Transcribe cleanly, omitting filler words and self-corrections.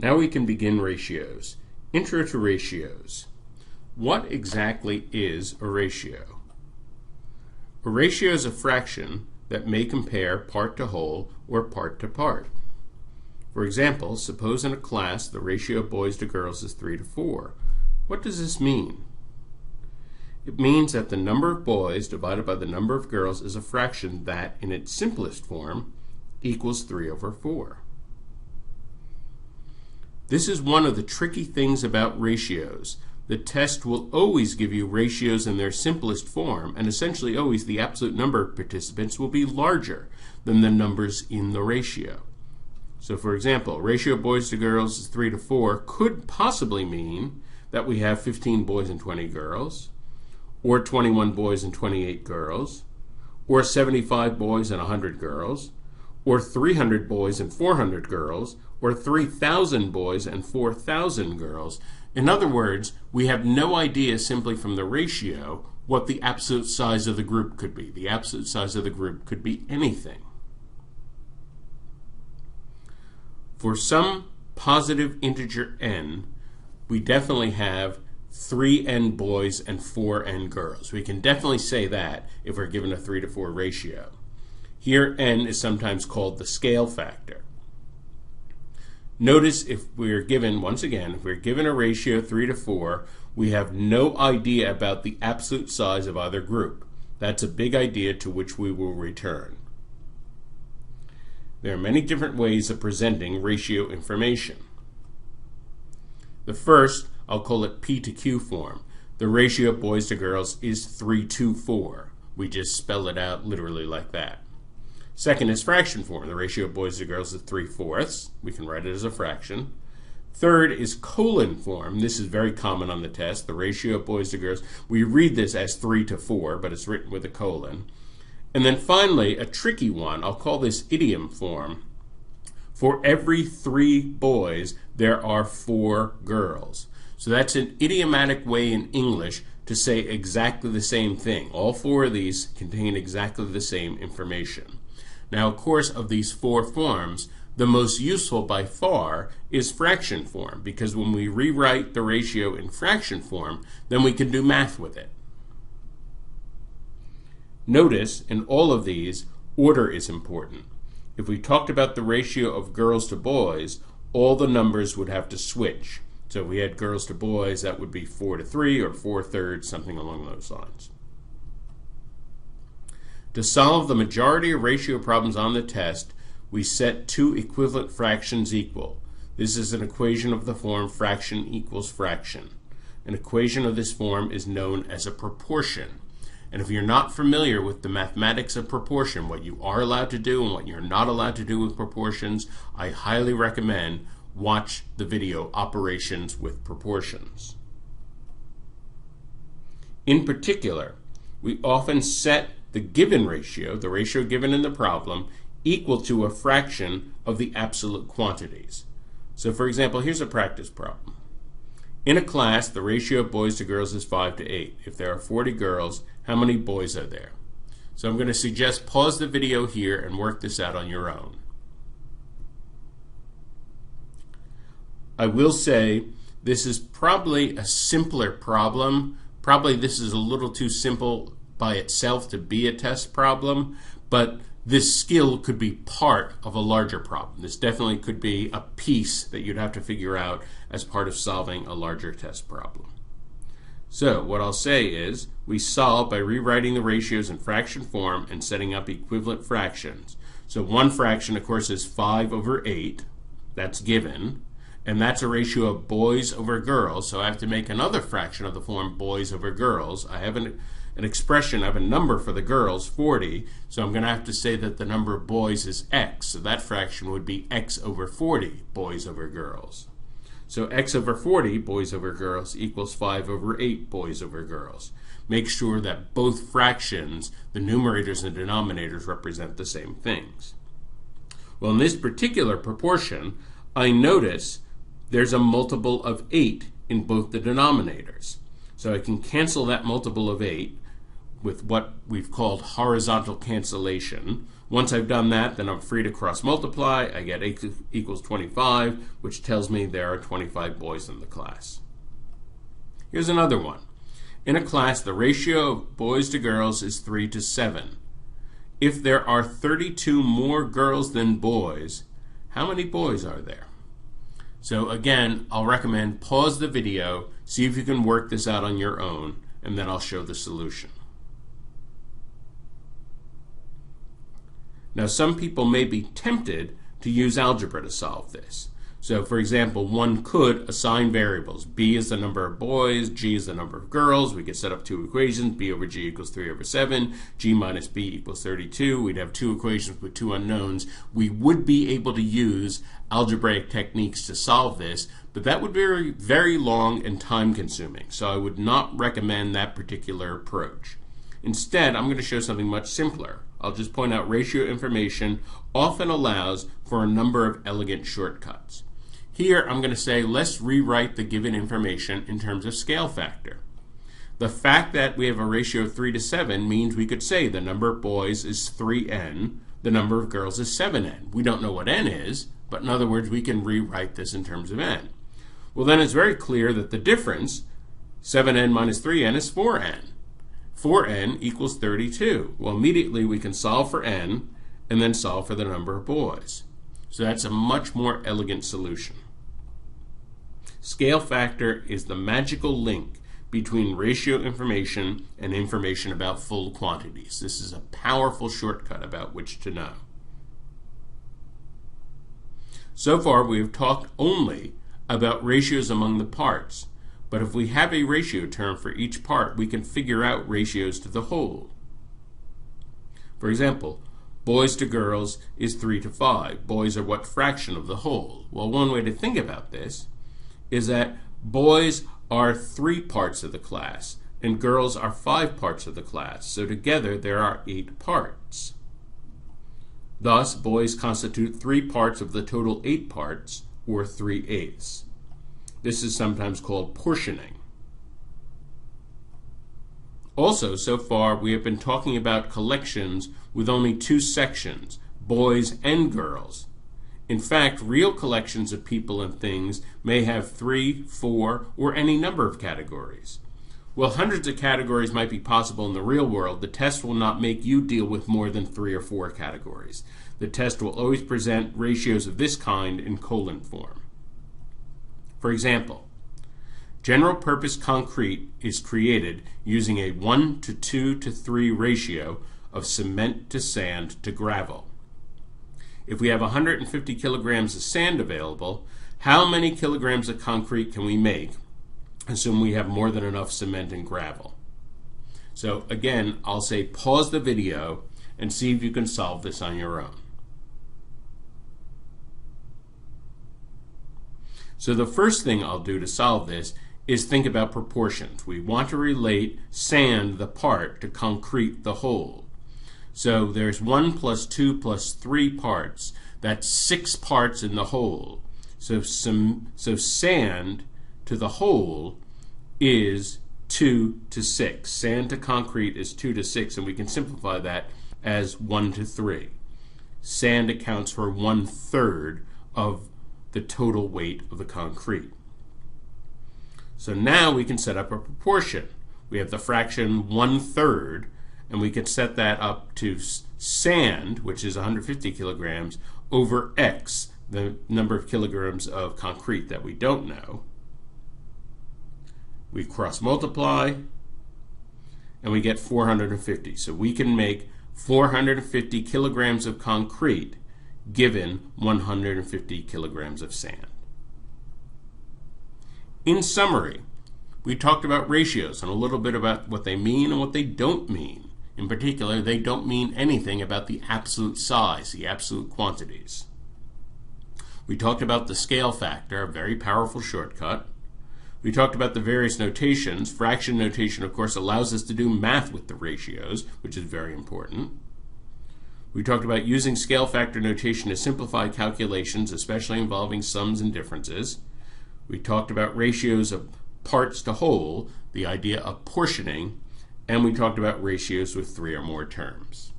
Now we can begin ratios. Intro to ratios. What exactly is a ratio? A ratio is a fraction that may compare part to whole or part to part. For example, suppose in a class the ratio of boys to girls is 3 to 4. What does this mean? It means that the number of boys divided by the number of girls is a fraction that, in its simplest form, equals 3 over 4. This is one of the tricky things about ratios. The test will always give you ratios in their simplest form, and essentially always the absolute number of participants will be larger than the numbers in the ratio. So for example, ratio of boys to girls is 3 to 4 could possibly mean that we have 15 boys and 20 girls, or 21 boys and 28 girls, or 75 boys and 100 girls, or 300 boys and 400 girls, or 3,000 boys and 4,000 girls. In other words, we have no idea simply from the ratio what the absolute size of the group could be. The absolute size of the group could be anything. For some positive integer n, we definitely have 3n boys and 4n girls. We can definitely say that if we're given a 3 to 4 ratio. Here n is sometimes called the scale factor. Notice if we're given, once again, if we're given a ratio 3 to 4, we have no idea about the absolute size of either group. That's a big idea to which we will return. There are many different ways of presenting ratio information. The first, I'll call it P to Q form. The ratio of boys to girls is 3 to 4. We just spell it out literally like that. Second is fraction form. The ratio of boys to girls is 3/4. We can write it as a fraction. Third is colon form. This is very common on the test. The ratio of boys to girls. We read this as 3 to 4, but it's written with a colon. And then finally, a tricky one, I'll call this idiom form. For every 3 boys, there are 4 girls. So that's an idiomatic way in English to say exactly the same thing. All 4 of these contain exactly the same information. Now, of course, of these 4 forms, the most useful by far is fraction form, because when we rewrite the ratio in fraction form, then we can do math with it. Notice, in all of these, order is important. If we talked about the ratio of girls to boys, all the numbers would have to switch. So if we had girls to boys, that would be 4 to 3 or 4/3, something along those lines. To solve the majority of ratio problems on the test, we set 2 equivalent fractions equal. This is an equation of the form fraction equals fraction. An equation of this form is known as a proportion. And if you're not familiar with the mathematics of proportion, what you are allowed to do and what you're not allowed to do with proportions, I highly recommend watch the video Operations with Proportions. In particular, we often set the given ratio, the ratio given in the problem, equal to a fraction of the absolute quantities. So for example, here's a practice problem. In a class, the ratio of boys to girls is 5 to 8. If there are 40 girls, how many boys are there? So I'm going to suggest pause the video here and work this out on your own. I will say this is probably a simpler problem. Probably this is a little too simple by itself to be a test problem, but this skill could be part of a larger problem. This definitely could be a piece that you'd have to figure out as part of solving a larger test problem. So what I'll say is we solve by rewriting the ratios in fraction form and setting up equivalent fractions. So one fraction, of course, is 5 over 8. That's given. And that's a ratio of boys over girls. So I have to make another fraction of the form boys over girls. I have an expression, I have a number for the girls, 40, so I'm going to have to say that the number of boys is x. So that fraction would be x over 40, boys over girls. So x over 40, boys over girls, equals 5 over 8, boys over girls. Make sure that both fractions, the numerators and denominators, represent the same things. Well, in this particular proportion, I notice there's a multiple of 8 in both the denominators. So I can cancel that multiple of 8 with what we've called horizontal cancellation, Once I've done that, then I'm free to cross multiply. I get 8 equals 25, which tells me there are 25 boys in the class. Here's another one. In a class, the ratio of boys to girls is 3 to 7. If there are 32 more girls than boys, how many boys are there? So again, I'll recommend pause the video, see if you can work this out on your own, and then I'll show the solution. Now, some people may be tempted to use algebra to solve this. So, for example, one could assign variables. B is the number of boys, G is the number of girls. We could set up two equations, B over G equals 3 over 7, G minus B equals 32. We'd have two equations with two unknowns. We would be able to use algebraic techniques to solve this, but that would be very long and time-consuming. So I would not recommend that particular approach. Instead, I'm going to show something much simpler. I'll just point out ratio information often allows for a number of elegant shortcuts. Here, I'm going to say, let's rewrite the given information in terms of scale factor. The fact that we have a ratio of 3 to 7 means we could say the number of boys is 3n, the number of girls is 7n. We don't know what n is, but in other words, we can rewrite this in terms of n. Well, then it's very clear that the difference, 7n minus 3n, is 4n. 4n equals 32. Well, immediately we can solve for n and then solve for the number of boys. So that's a much more elegant solution. Scale factor is the magical link between ratio information and information about full quantities. This is a powerful shortcut about which to know. So far, we have talked only about ratios among the parts. But if we have a ratio term for each part, we can figure out ratios to the whole. For example, boys to girls is 3 to 5. Boys are what fraction of the whole? Well, one way to think about this is that boys are 3 parts of the class and girls are 5 parts of the class. So together there are 8 parts. Thus, boys constitute 3 parts of the total 8 parts, or 3/8. This is sometimes called portioning. Also, so far, we have been talking about collections with only 2 sections, boys and girls. In fact, real collections of people and things may have 3, 4, or any number of categories. While hundreds of categories might be possible in the real world, the test will not make you deal with more than 3 or 4 categories. The test will always present ratios of this kind in colon form. For example, general purpose concrete is created using a 1 to 2 to 3 ratio of cement to sand to gravel. If we have 150 kilograms of sand available, how many kilograms of concrete can we make? Assume we have more than enough cement and gravel. So again, I'll say pause the video and see if you can solve this on your own. So the first thing I'll do to solve this is think about proportions. We want to relate sand, the part, to concrete, the whole. So there's 1 plus 2 plus 3 parts. That's 6 parts in the whole. So sand to the whole is 2 to 6. Sand to concrete is 2 to 6, and we can simplify that as 1 to 3. Sand accounts for 1/3 of the total weight of the concrete. So now we can set up a proportion. We have the fraction 1/3, and we can set that up to sand, which is 150 kilograms, over X, the number of kilograms of concrete that we don't know. We cross multiply, and we get 450. So we can make 450 kilograms of concrete given 150 kilograms of sand. In summary, we talked about ratios and a little bit about what they mean and what they don't mean. In particular, they don't mean anything about the absolute size, the absolute quantities. We talked about the scale factor, a very powerful shortcut. We talked about the various notations. Fraction notation, of course, allows us to do math with the ratios, which is very important. We talked about using scale factor notation to simplify calculations, especially involving sums and differences. We talked about ratios of parts to whole, the idea of portioning, and we talked about ratios with 3 or more terms.